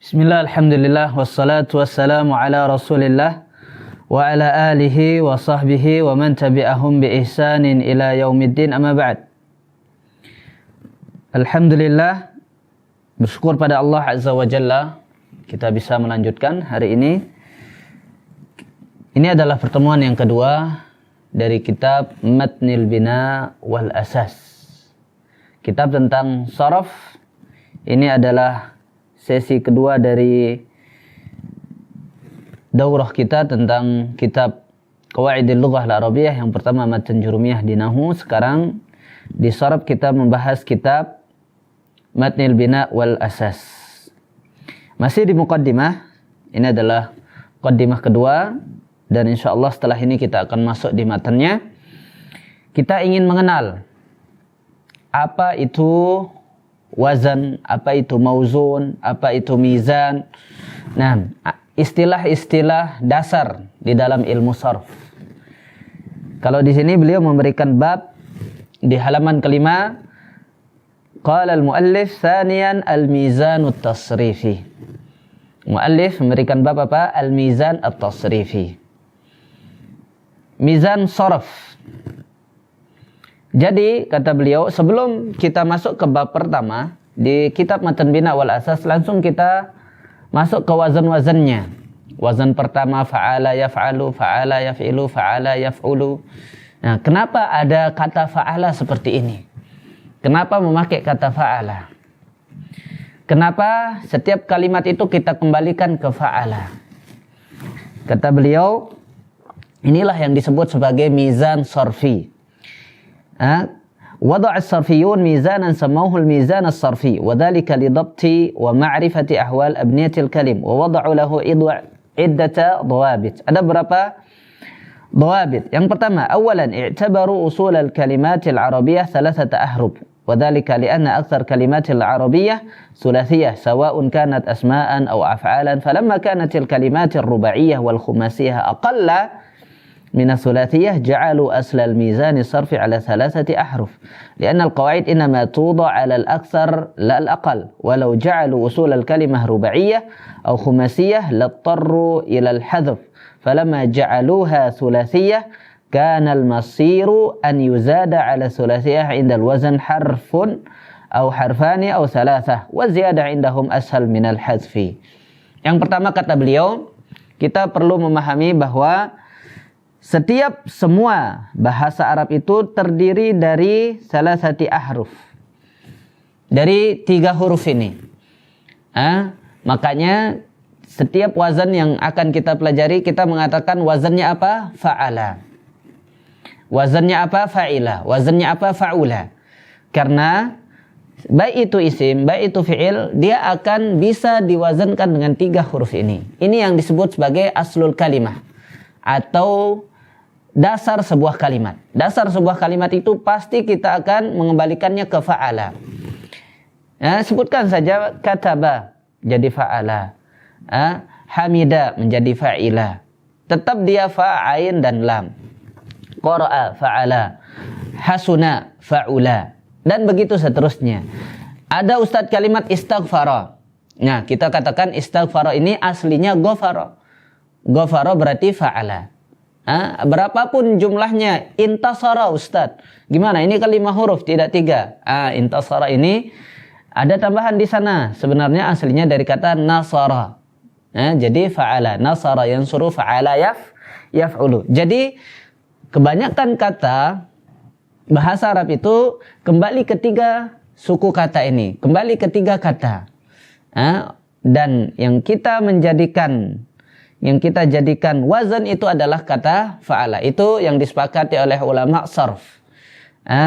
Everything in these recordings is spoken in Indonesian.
Bismillah, alhamdulillah, wassalatu wassalamu ala rasulillah wa ala alihi wa sahbihi wa man tabi'ahum bi ihsanin ila yaumiddin, amma ba'd. Alhamdulillah, bersyukur pada Allah Azza wa Jalla kita bisa melanjutkan hari ini. Ini adalah pertemuan yang kedua dari kitab Matnil Bina wal Asas, kitab tentang sharaf. Ini adalah sesi kedua dari daurah kita tentang kitab Qawaidil Lughah Al-Arabiyyah. Yang pertama Matan Jurumiyah di Nahwu. Sekarang di sharaf kita membahas kitab Matnil Bina wal Asas. Masih di muqaddimah. Ini adalah muqaddimah kedua, dan insyaallah setelah ini kita akan masuk di matanya. Kita ingin mengenal apa itu wazan, apa itu mauzun, apa itu mizan. Nah, istilah-istilah dasar di dalam ilmu sharf. Kalau di sini beliau memberikan bab di halaman kelima. Qala al-muallif thaniyan al-mizan at-tasrifi. Muallif memberikan bab apa? Al-mizan at-tasrifi. Mizan sharf. Jadi kata beliau, sebelum kita masuk ke bab pertama di kitab Matan Bina wal Asas, langsung kita masuk ke wazan-wazannya. Wazan pertama fa'ala yaf'alu, fa'ala yaf'ilu, fa'ala yaf'ulu. Nah, kenapa ada kata fa'ala seperti ini? Kenapa memakai kata fa'ala? Kenapa setiap kalimat itu kita kembalikan ke fa'ala? Kata beliau, inilah yang disebut sebagai mizan sharfi. وضع الصرفيون ميزانا سموه الميزان الصرفي وذلك لضبط ومعرفة أحوال أبنية الكلم ووضعوا له عدة ضوابط. Ada berapa ضوابط? Yang pertama, أولا اعتبروا أصول الكلمات العربية ثلاثة أحرف وذلك لأن أكثر كلمات العربية ثلاثية سواء كانت أسماء أو أفعالا، فلما كانت الكلمات الرباعية والخماسية أقل من الثلاثية جعلوا أصل الميزان الصرفي على ثلاثة أحرف لأن القواعد إنما توضع على الأكثر لا الأقل، ولو جعلوا أصول الكلمة رباعية أو خماسية لاضطروا إلى الحذف، فلما جعلوها ثلاثية كان المصير أن يزاد على الثلاثية عند الوزن حرف أو حرفان أو ثلاثة والزيادة عندهم أسهل من الحذف. Yang pertama kata beliau, kita perlu memahami bahwa semua bahasa Arab itu terdiri dari salah satu ahruf, dari 3 huruf ini. Makanya setiap wazan yang akan kita pelajari, kita mengatakan wazannya apa? Fa'ala. Wazannya apa? Fa'ila. Wazannya apa? Fa'ula. Karena baik itu isim, baik itu fi'il, dia akan bisa diwazankan dengan 3 huruf ini. Ini yang disebut sebagai aslul kalimah, atau dasar sebuah kalimat. Dasar sebuah kalimat itu pasti kita akan mengembalikannya ke fa'ala. Sebutkan saja kataba jadi fa'ala, hamida menjadi fa'ila. Tetap dia fa'ain dan lam. Qara'a fa'ala, hasuna fa'ula, dan begitu seterusnya. Ada ustadz kalimat istaghfara. Nah, kita katakan istaghfara ini aslinya ghafara. Ghafara berarti fa'ala. Berapapun jumlahnya, intasara ustadz. Gimana? Ini kan 5 huruf, tidak 3. Intasara ini ada tambahan di sana. Sebenarnya aslinya dari kata nasara. Jadi fa'ala. Nasara yansuru, fa'ala yaf'ulu. Jadi kebanyakan kata bahasa Arab itu kembali ke 3 suku kata ini. Kembali ke 3 kata. Dan yang kita jadikan wazan itu adalah kata fa'ala. Itu yang disepakati oleh ulama sarf.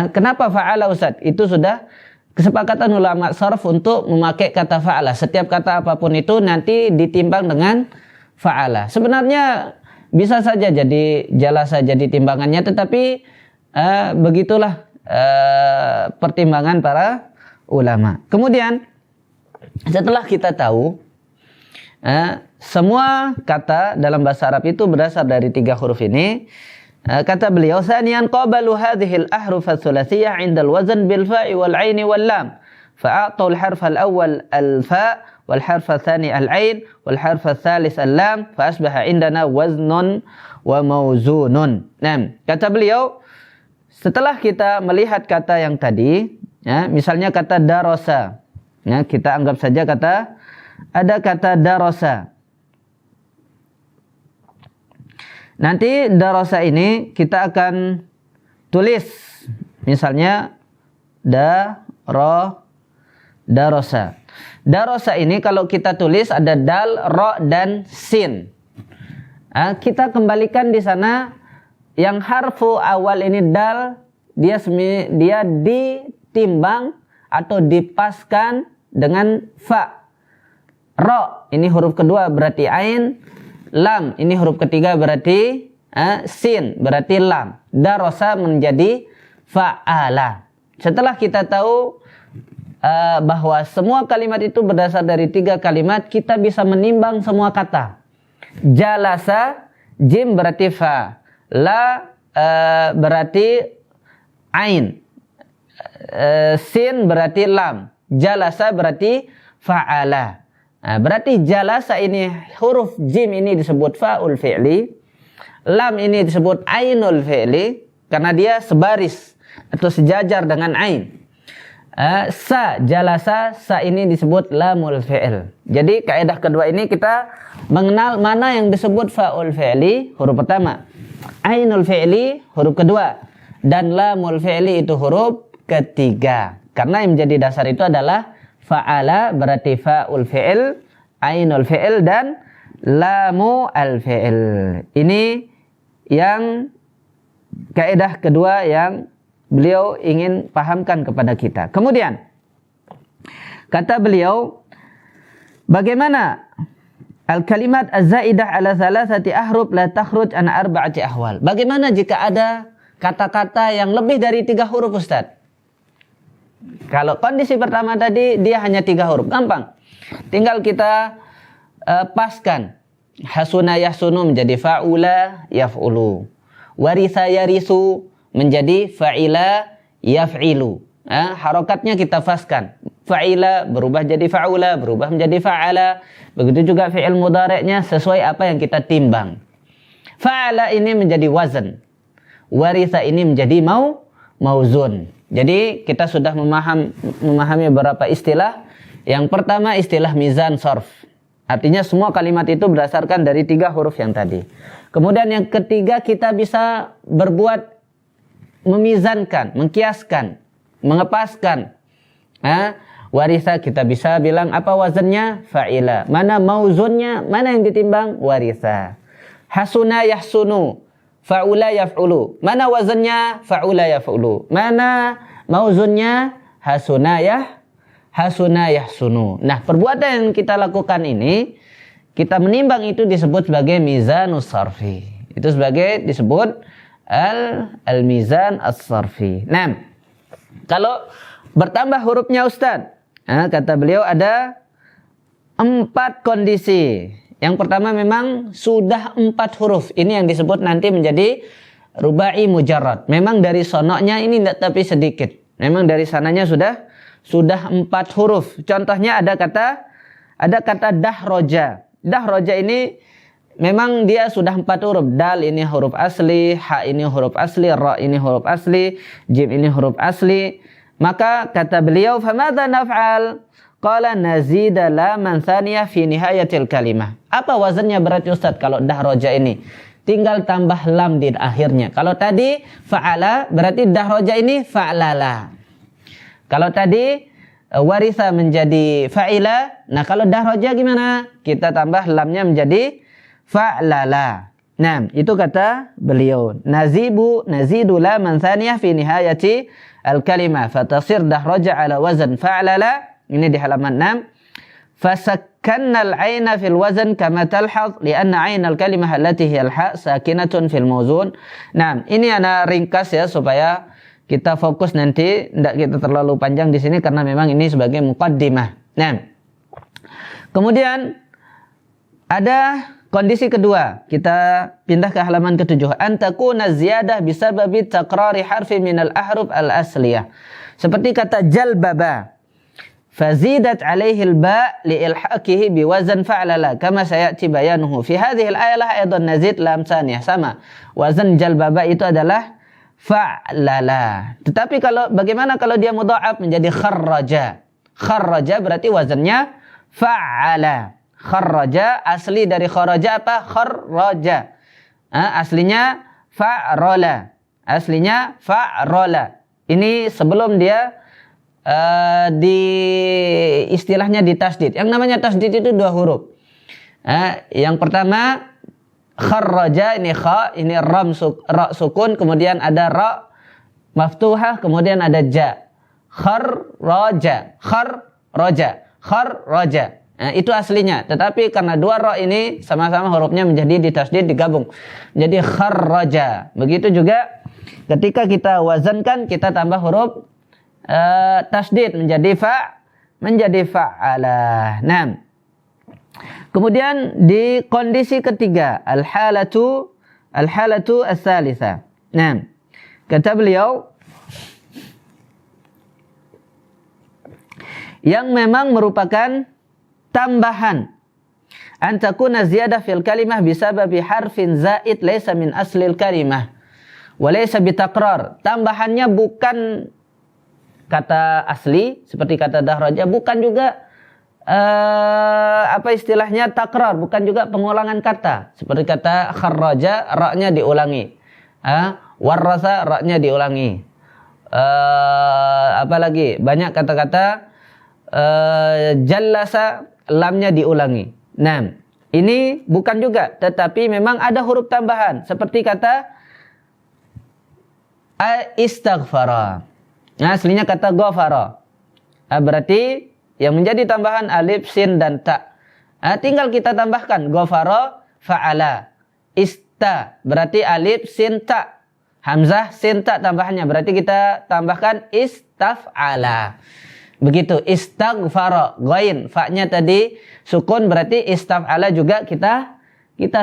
Kenapa fa'ala Ustaz? Itu sudah kesepakatan ulama sarf untuk memakai kata fa'ala. Setiap kata apapun itu nanti ditimbang dengan fa'ala. Sebenarnya bisa saja jadi jalasa jadi timbangannya, tetapi begitulah pertimbangan para ulama. Kemudian setelah kita tahu semua kata dalam bahasa Arab itu berasal dari 3 huruf ini, kata beliau, "Tsaniyan qabalu hadhihi al-ahruf ats-tsulatsiyah 'inda al-wazn bil fa'i wal 'aini wal lam, fa'atul harf al-awwal al-fa wal harf al-thani al-ain wal harf al-thalits al-lam fa asbaha indana waznun wa mawzunun. Nah, kata beliau, setelah kita melihat kata yang tadi, ya, misalnya kata darasa, ya, kita anggap saja ada kata darasa. Nanti darasa ini kita akan tulis, misalnya darasa. Darasa ini kalau kita tulis ada dal, ro, dan sin. Kita kembalikan di sana yang harfu awal ini dal, dia ditimbang atau dipaskan dengan fa. Ro ini huruf kedua berarti ain. Lam ini huruf ketiga berarti sin, berarti lam. Darasa menjadi fa'ala. Setelah kita tahu bahwa semua kalimat itu berdasar dari 3 kalimat, kita bisa menimbang semua kata. Jalasa, jim berarti fa, la berarti ain, sin berarti lam, jalasa berarti fa'ala. Berarti jalasa ini huruf jim ini disebut fa'ul fi'li, lam ini disebut ainul fi'li karena dia sebaris atau sejajar dengan ain. Jalasa, sa ini disebut lamul fi'il. Jadi kaidah kedua ini kita mengenal mana yang disebut fa'ul fi'li, huruf pertama, ainul fi'li huruf kedua, dan lamul fi'li itu huruf ketiga. Karena yang menjadi dasar itu adalah fa'ala berarti fa'ul fi'il, ainul fi'il, dan lamu al fi'il. Ini yang kaidah kedua yang beliau ingin pahamkan kepada kita. Kemudian kata beliau, bagaimana al-kalimat az-zaidah ala thalathati ahruf la takhruj an arba'ati ahwal. Bagaimana jika ada kata-kata yang lebih dari 3 huruf, Ustaz? Kalau kondisi pertama tadi dia hanya 3 huruf, gampang. Tinggal kita paskan. Hasuna yahsunu menjadi fa'ula yaf'ulu. Waritha yarisu menjadi fa'ila yaf'ilu. Harokatnya kita paskan. Fa'ila berubah jadi fa'ula, berubah menjadi fa'ala. Begitu juga fi'il mudhari'nya sesuai apa yang kita timbang. Fa'ala ini menjadi wazan. Waritha ini menjadi mauzun. Jadi kita sudah memahami beberapa istilah. Yang pertama istilah mizan sorf. Artinya semua kalimat itu berdasarkan dari 3 huruf yang tadi. Kemudian yang ketiga kita bisa berbuat memizankan, mengkiaskan, mengepaskan. Waritha kita bisa bilang apa wazannya? Fa'ila. Mana mauzunnya? Mana yang ditimbang? Waritha. Hasuna yahsunu. Fa'ula yaf'ulu. Mana wazannya? Fa'ula yaf'ulu. Mana mauzunnya? Hasuna yahsunu. Nah, perbuatan yang kita lakukan ini, kita menimbang itu disebut sebagai mizanus sarfi. Itu disebut al-mizan as-sarfi. Nah, kalau bertambah hurufnya Ustaz, kata beliau ada 4 kondisi. Yang pertama memang sudah 4 huruf. Ini yang disebut nanti menjadi rubai mujarrad. Memang dari sonoknya ini tidak tapi sedikit. Memang dari sananya sudah 4 huruf. Contohnya ada kata dahroja. Dahroja ini memang dia sudah 4 huruf. Dal ini huruf asli, ha ini huruf asli, ra ini huruf asli, jim ini huruf asli. Maka kata beliau, famadha naf'al? Qala nazida laman thaniyah fi nihayatil kalimah. Apa wazannya berarti Ustaz kalau dahroja ini? Tinggal tambah lam di akhirnya. Kalau tadi fa'ala berarti dahroja ini fa'lala. Kalau tadi waritha menjadi fa'ila. Nah kalau dahroja gimana? Kita tambah lamnya menjadi fa'lala. Nah itu kata beliau. Nazidu laman thaniyah fi nihayati al-kalimah. Fatasir dahroja ala wazan fa'lala. Ini di halaman 6. Fasakkanna al-'aina fil wazn kama talhaz li'anna 'aina al-kalimah allati hiya al-ha sakinatun fil mawzun. Nah, ini ana ringkas ya supaya kita fokus nanti, tidak kita terlalu panjang di sini karena memang ini sebagai muqaddimah. Nah. Kemudian ada kondisi kedua. Kita pindah ke halaman ke-7. An takuna ziyadah bisababi takrari harfi min al-ahruf al-asliyah. Seperti kata jalbaba. fazidat alaihi al-ba liilhaqihi biwazan fa'lala kama sayati bayanuhu fi hadhihi al-ayalah aidan nazid lam tsaniyah. Sama, wazan jalbaba itu adalah fa'lala. Tetapi bagaimana kalau dia mudha'af menjadi kharraja? Kharraja berarti wazannya fa'ala. Kharraja asli dari kharaja apa? Kharraja. Aslinya fa'rala. Aslinya fa'rala. Ini sebelum dia istilahnya ditasdid. Yang namanya tasdid itu 2 huruf. Yang pertama kharraja, ini kha, ini ra sukun, kemudian ada ra maftuhah, kemudian ada ja. Kharraja, kharraja. Itu aslinya. Tetapi karena 2 ra ini sama-sama hurufnya menjadi ditasdid, digabung. Jadi kharraja. Begitu juga ketika kita wazankan, kita tambah huruf tasdid menjadi fa'ala. Nah, kemudian di kondisi ketiga al-halatu as-salisa. Nah, kata beliau yang memang merupakan tambahan an takuna ziyadah fil kalimah bisababi harfin zaid laysa min aslil kalimah wa laysa bitaqrar. Tambahannya bukan kata asli seperti kata dahraja, bukan juga istilahnya takrar, bukan juga pengulangan kata seperti kata kharraja, ra-nya diulangi, warrasa, ra-nya diulangi, apalagi banyak kata-kata jallasa, lamnya diulangi. Nah, ini bukan juga, tetapi memang ada huruf tambahan seperti kata istaghfara. Nah, aslinya kata ghafara. Berarti yang menjadi tambahan alif, sin, dan ta. Tinggal kita tambahkan ghafara, fa'ala. Ista, berarti alif, sin, ta. Hamzah, sin, ta tambahannya. Berarti kita tambahkan istaf'ala. Begitu, istaghfara. Ghain, fa-nya tadi sukun, berarti istaf'ala juga kita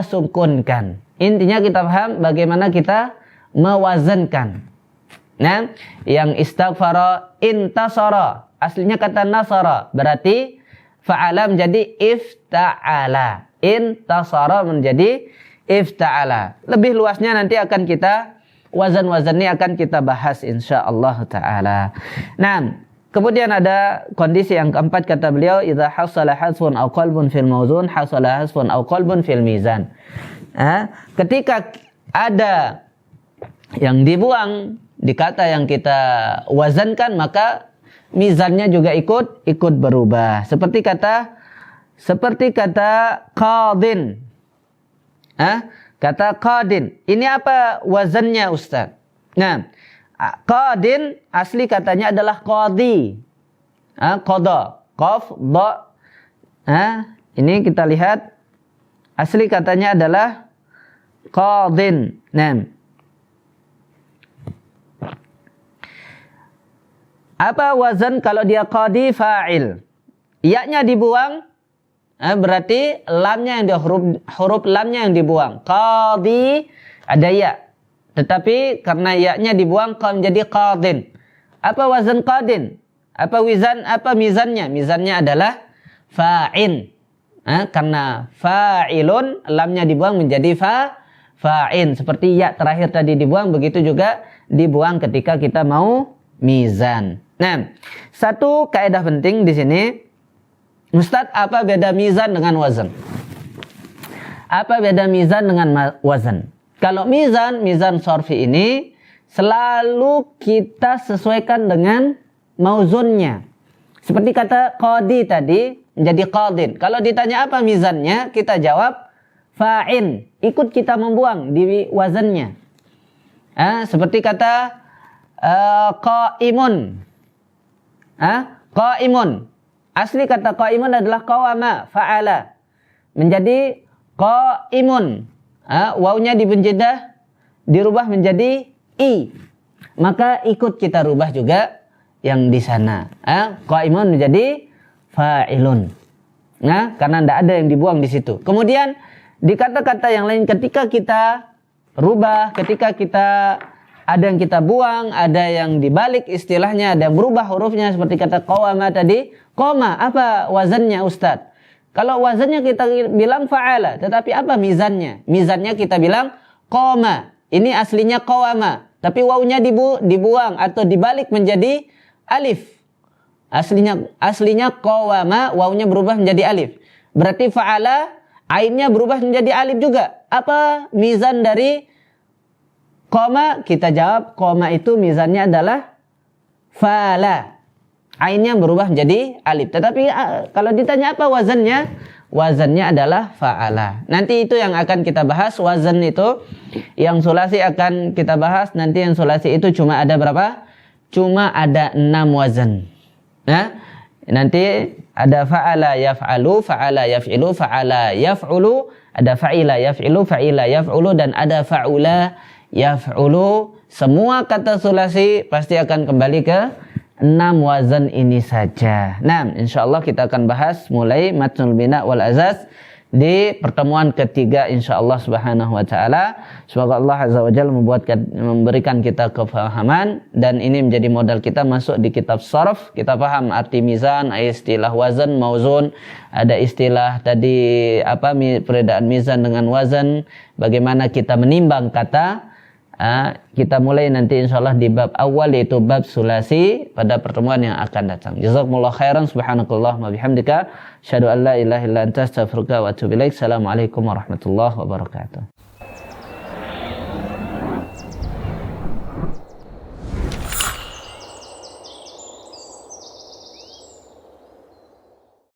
sukunkan. Intinya kita paham bagaimana kita mewazankan. Nah, yang istaghfara, intasara, aslinya kata nasara, berarti fa'ala menjadi ifta'ala, intasara menjadi ifta'ala. Lebih luasnya nanti akan kita wazan-wazannya akan kita bahas insyaallah taala. Nah, kemudian ada kondisi yang keempat, kata beliau idza hasala hasfun aw qalbun fil mawzun hasala hasfun aw qalbun fil mizan. Ketika ada yang dibuang di kata yang kita wazankan, maka mizannya juga ikut berubah. Seperti kata qadin. Kata qadin. Ini apa wazannya, Ustaz? Nah, qadin asli katanya adalah qadi. Qada, qaf, dha. Ini kita lihat asli katanya adalah qadin. Nah, apa wazan kalau dia qadi fa'il? Ya-nya dibuang, berarti lamnya yang huruf lamnya yang dibuang. Qadi ada ya, tetapi karena ya-nya dibuang menjadi qadin. Apa wazan qadin? Apa mizannya? Mizannya adalah fa'in. Karena fa'ilun, lamnya dibuang menjadi fa'in. Seperti ya terakhir tadi dibuang, begitu juga dibuang ketika kita mau mizan. Nah, satu kaidah penting di sini, Ustaz, apa beda mizan dengan wazan? Apa beda mizan dengan wazan? Kalau mizan sharfi ini selalu kita sesuaikan dengan mauzunnya. Seperti kata qadi tadi menjadi qadin. Kalau ditanya apa mizannya, kita jawab fa'in. Ikut kita membuang di wazannya. Seperti kata qaimun. Qaimun. Asli kata qaimun adalah qawama, fa'ala. Menjadi qaimun. Wawnya dibenjedah, dirubah menjadi i. Maka ikut kita rubah juga yang di sana. Qaimun menjadi fa'ilun. Karena tidak ada yang dibuang di situ. Kemudian di kata-kata yang lain ketika kita rubah, ketika kita ada yang kita buang, ada yang dibalik istilahnya, ada yang berubah hurufnya seperti kata qawama tadi. Qoma, apa wazannya Ustadz? Kalau wazannya kita bilang fa'ala, tetapi apa mizannya? Mizannya kita bilang qoma. Ini aslinya qawama, tapi wawunya dibuang atau dibalik menjadi alif. Aslinya qawama, wawunya berubah menjadi alif. Berarti fa'ala, ainnya berubah menjadi alif juga. Apa mizan dari qoma? Kita jawab qoma itu mizannya adalah fa'ala. Ainnya berubah menjadi alif. Tetapi kalau ditanya apa wazannya? Wazannya adalah fa'ala. Nanti itu yang akan kita bahas. Wazan itu yang sulasi akan kita bahas. Nanti yang sulasi itu cuma ada berapa? Cuma ada 6 wazan. Nah, nanti ada fa'ala yaf'alu, fa'ala yaf'ilu, fa'ala yaf'ulu, ada fa'ila yaf'ilu, fa'ila yaf'ulu, dan ada fa'ula yaf'ulu. Semua kata sulasi pasti akan kembali ke 6 wazan ini saja. Nah, insyaallah kita akan bahas mulai matnul bina wal azaz di pertemuan ketiga insyaallah subhanahu wa ta'ala. Semoga Allah azza wa jalla memberikan kita kefahaman, dan ini menjadi modal kita masuk di kitab sharaf. Kita paham arti mizan, istilah wazan, mauzun, ada istilah tadi perbedaan mizan dengan wazan, bagaimana kita menimbang kata. Kita mulai nanti insyaallah di bab awal, yaitu bab sulasi, pada pertemuan yang akan datang. Jazakumullah khairan, subhanakallahumma bihamdika, asyhadu an la ilaha illa anta, astaghfiruka wa atubu ilaik. Assalamualaikum warahmatullahi wabarakatuh.